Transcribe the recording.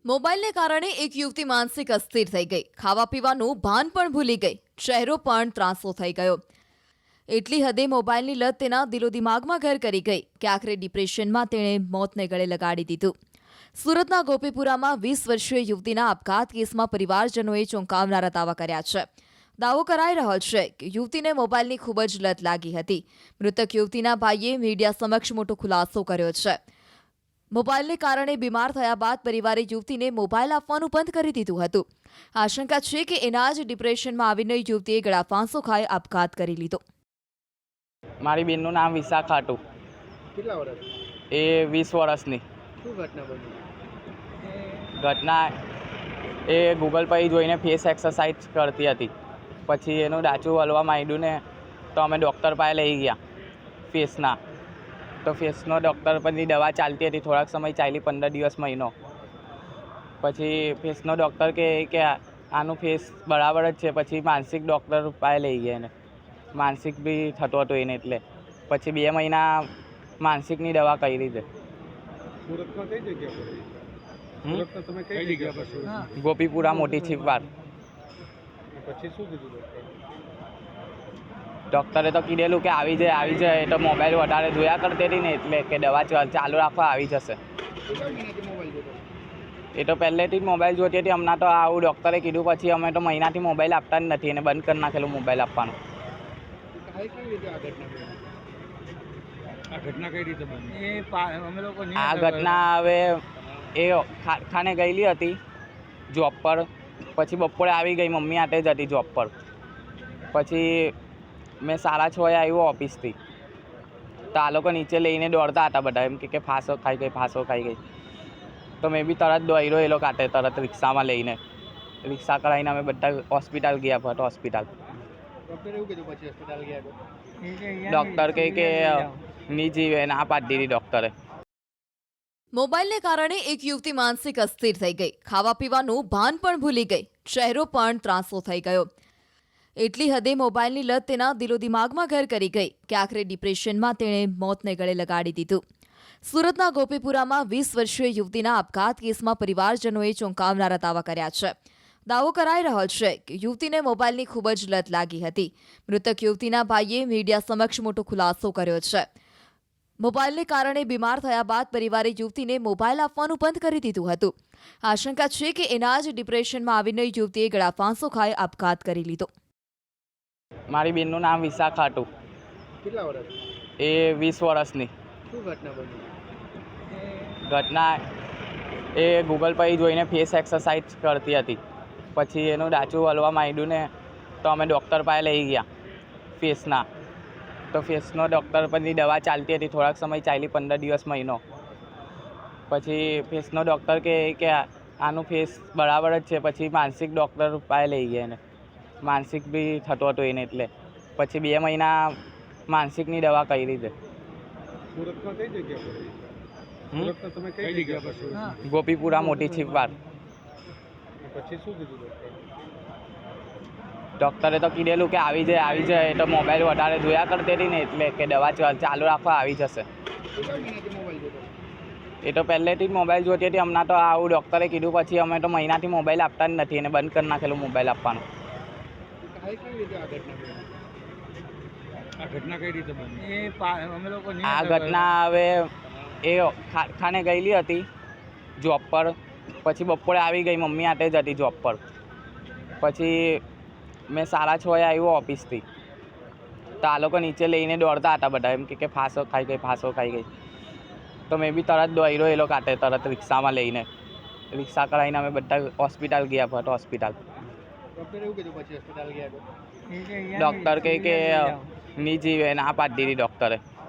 મોબાઈલને કારણે એક યુવતી માનસિક અસ્થિર થઈ ગઈ. ખાવા પીવાનું ભાન પણ ભૂલી ગઈ. ચહેરો પણ ત્રાંસો થઈ ગયો. એટલી હદે મોબાઈલની લત તેના દિલોદિમાગમાં ઘર કરી ગઈ કે આખરે ડિપ્રેશનમાં તેણે મોતને ગળે લગાડી દીધું. સુરતના ગોપીપુરામાં 20 વર્ષીય યુવતીના આપઘાત કેસમાં પરિવારજનોએ ચોંકાવનારા દાવા કર્યા છે. દાવો કરાઈ રહ્યો છે કે યુવતીને મોબાઈલની ખૂબ જ લત લાગી હતી. મૃતક યુવતીના ભાઈએ મીડિયા સમક્ષ મોટો ખુલાસો કર્યો છે. મોબાઈલને કારણે બીમાર થયા બાદ પરિવારે યુવતીને મોબાઈલ આપવાનું બંધ કરી દીધું હતું. આશંકા છે કે એના જ ડિપ્રેશનમાં આવીને યુવતીએ ગળાફાંસો ખાઈ આપઘાત કરી લીધો. મારી બેનનું નામ વિશાખ ખાટુ. કેટલા વર્ષ? એ 20 વર્ષની. શું ઘટના બની? ઘટના એ ગૂગલ પર જોઈને ફેસ એક્સરસાઇઝ કરતી હતી. પછી એનું ડાચું હલવા માંડ્યું ને તો અમે ડૉક્ટર પાસે લઈ ગયા ફેસના. તો ફેસનો ડૉક્ટર પરની દવા ચાલતી હતી, થોડાક સમય ચાલી, 15 દિવસ મહિનો. પછી ફેસનો ડૉક્ટર કહે કે આનું ફેસ બરાબર જ છે. પછી માનસિક ડૉક્ટર પાસે લઈ ગયા એને. માનસિક બી થતો હતો એને, એટલે પછી 2 મહિના માનસિકની દવા કરી છે. સુરતમાં કઈ જગ્યા પર? સુરતમાં તમે કઈ જગ્યા પર છો? ગોપીપુરા મોટી છીપવાર. પછી શું કીધું ડૉક્ટરે તો કીધેલું કે આવી જાય. એ તો મોબાઈલ વધારે જોયા કરતી હતી ને, એટલે કે દવા ચાલુ રાખવા આવી જશે. એ તો પહેલેથી જ મોબાઈલ જોતી હતી. હમણાં તો આવું ડૉક્ટરે કીધું પછી અમે તો મહિનાથી મોબાઈલ આપતા જ નથી, એને બંધ કરી નાખેલું મોબાઈલ આપવાનું. આ ઘટના કઈ રીતે બની? આ ઘટના હવે એ કારખાને ગયેલી હતી જોબ પર. પછી બપોરે આવી ગઈ, મમ્મી હાથે જ હતી જોબ પર. પછી મેં 6:30 આવ્યો ઓફિસથી. તો આ લોકો નીચે લઈને દોડતા હતા બધા, એમ કે ફાંસો ખાઈ ગઈ. તો મેં બી તરત દોડ્યો એ લોકો હાથે, તરત રિક્ષામાં લઈને. રિક્ષા કરાવીને અમે બધા હોસ્પિટલ ગયા. ભટ્ટ હોસ્પિટલ. ડૉક્ટર કહે કે ની જીવે, ના પાડી દીધી ડૉક્ટરે. મોબાઈલને કારણે એક યુવતી માનસિક અસ્થિર થઈ ગઈ. ખાવા પીવાનું ભાન પણ ભૂલી ગઈ. ચહેરો પણ ત્રાંસો થઈ ગયો. એટલી હદે મોબાઈલની લત તેના દિલોદિમાગમાં ઘર કરી ગઈ કે આખરે ડિપ્રેશનમાં તેણે મોતને ગળે લગાડી દીધું. સુરતના ગોપીપુરામાં 20 વર્ષીય યુવતીના આપઘાત કેસમાં પરિવારજનોએ ચોંકાવનારા દાવા કર્યા છે. દાવો કરાઈ રહ્યો છે કે યુવતીને મોબાઈલની ખૂબ જ લત લાગી હતી. મૃતક યુવતીના ભાઈએ મીડિયા સમક્ષ મોટો ખુલાસો કર્યો છે. મોબાઈલને કારણે બીમાર થયા બાદ પરિવારે યુવતીને મોબાઈલ આપવાનું બંધ કરી દીધું હતું. આશંકા છે કે એના જ ડિપ્રેશનમાં આવીને યુવતીએ ગળાફાંસો ખાઈ આપઘાત કરી લીધો. મારી બેનનું નામ વિશાખ ખાટુ. કેટલા વર્ષ? એ 20 વર્ષની. શું ઘટના બની? ઘટના એ ગૂગલ પર જોઈને ફેસ એક્સરસાઇઝ કરતી હતી. પછી એનું ડાચું હલવા માંડ્યું ને તો અમે ડૉક્ટર પાસે લઈ ગયા ફેસના. તો ફેસનો ડૉક્ટર પરની દવા ચાલતી હતી, થોડાક સમય ચાલી, 15 દિવસ મહિનો. પછી ફેસનો ડૉક્ટર કહે કે આનું ફેસ બરાબર જ છે. પછી માનસિક ડૉક્ટર પાસે લઈ ગયા એને. માનસિક બી થતો હતો એને, એટલે પછી 2 મહિના માનસિકની દવા કરી છે. સુરતમાં કઈ જગ્યા પર? સુરતમાં તમે કઈ જગ્યા પર છો? ગોપીપુરા મોટી છીપવાર. પછી શું કીધું? ડૉક્ટરે તો કીધેલું કે આવી જાય. એ તો મોબાઈલ વધારે જોયા કરતી હતી ને, એટલે કે દવા ચાલુ રાખવા આવી જશે. એ તો પહેલેથી જ મોબાઈલ જોતી હતી. હમણાં તો આવું ડૉક્ટરે કીધું પછી અમે તો મહિનાથી મોબાઈલ આપતા જ નથી, એને બંધ કરી નાખેલું મોબાઈલ આપવાનું. આ ઘટના કઈ રીતે બની? આ ઘટના હવે એ કારખાને ગયેલી હતી જોબ પર. પછી બપોરે આવી ગઈ, મમ્મી હાથે જ હતી જોબ પર. પછી મેં 6:30 આવ્યો ઓફિસથી. તો આ લોકો નીચે લઈને દોડતા હતા બધા, એમ કે ફાંસો ખાઈ ગઈ. તો મેં બી તરત દોડ્યો એ લોકો હાથે, તરત રિક્ષામાં લઈને. રિક્ષા કરાવીને અમે બધા હોસ્પિટલ ગયા. ભટ્ટ હોસ્પિટલ. ડૉક્ટર કહે કે ની જીવે, ના પાડી દીધી ડૉક્ટરે.